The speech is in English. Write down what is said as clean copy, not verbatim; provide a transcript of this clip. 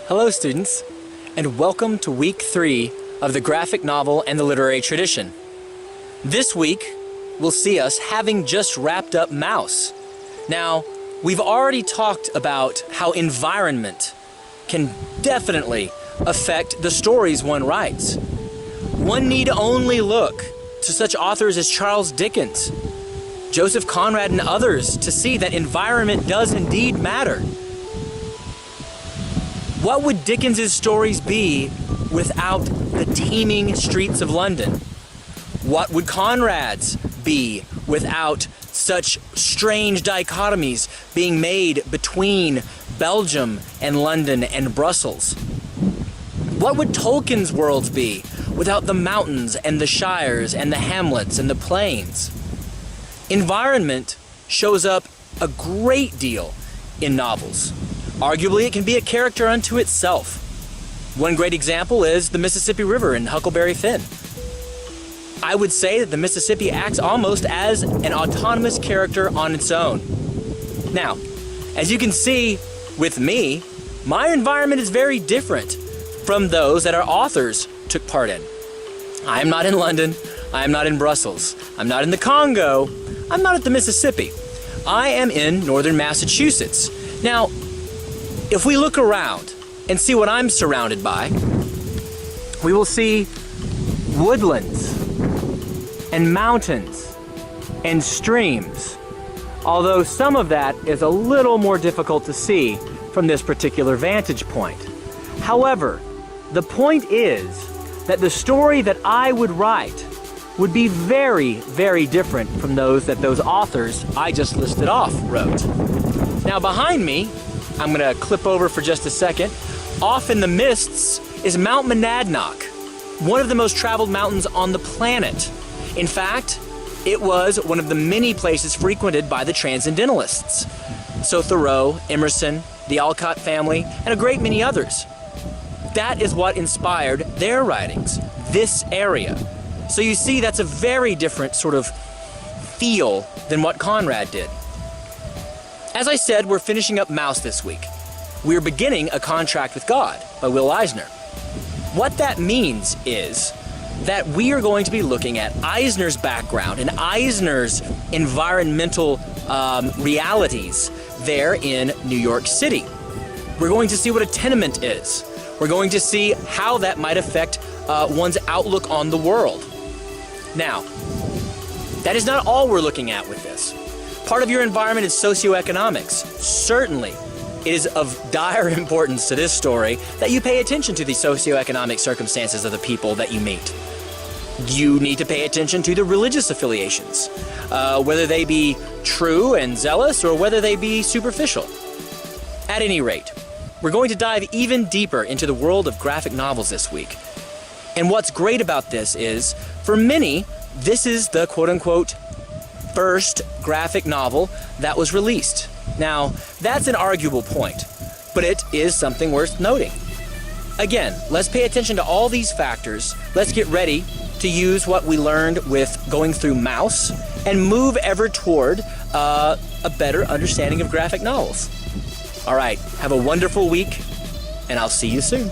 Hello students, and welcome to week 3 of the graphic novel and the literary tradition. This week will see us having just wrapped up Maus. Now, we've already talked about how environment can definitely affect the stories one writes. One need only look to such authors as Charles Dickens, Joseph Conrad, and others to see that environment does indeed matter. What would Dickens's stories be without the teeming streets of London? What would Conrad's be without such strange dichotomies being made between Belgium and London and Brussels? What would Tolkien's worlds be without the mountains and the shires and the hamlets and the plains? Environment shows up a great deal in novels. Arguably, it can be a character unto itself. One great example is the Mississippi River in Huckleberry Finn. I would say that the Mississippi acts almost as an autonomous character on its own. Now, as you can see with me, my environment is very different from those that our authors took part in. I am not in London, I am not in Brussels, I'm not in the Congo, I'm not at the Mississippi. I am in northern Massachusetts. Now, if we look around and see what I'm surrounded by, we will see woodlands and mountains and streams, although some of that is a little more difficult to see from this particular vantage point. However, the point is that the story that I would write would be very, very different from those that those authors I just listed off wrote. Now behind me, I'm gonna clip over for just a second. Off in the mists is Mount Monadnock, one of the most traveled mountains on the planet. In fact, it was one of the many places frequented by the Transcendentalists. So Thoreau, Emerson, the Alcott family, and a great many others. That is what inspired their writings, this area. So you see, that's a very different sort of feel than what Conrad did. As I said, we're finishing up Maus this week. We're beginning A Contract with God by Will Eisner. What that means is that we are going to be looking at Eisner's background and Eisner's environmental realities there in New York City. We're going to see what a tenement is. We're going to see how that might affect one's outlook on the world. Now, that is not all we're looking at with this. Part of your environment is socioeconomics. Certainly, it is of dire importance to this story that you pay attention to the socioeconomic circumstances of the people that you meet. You need to pay attention to the religious affiliations, whether they be true and zealous or whether they be superficial. At any rate, we're going to dive even deeper into the world of graphic novels this week. And what's great about this is, for many, this is the quote-unquote first graphic novel that was released. Now, that's an arguable point, but it is something worth noting. Again, let's pay attention to all these factors. Let's get ready to use what we learned with going through Maus and move ever toward a better understanding of graphic novels. All right, have a wonderful week, and I'll see you soon.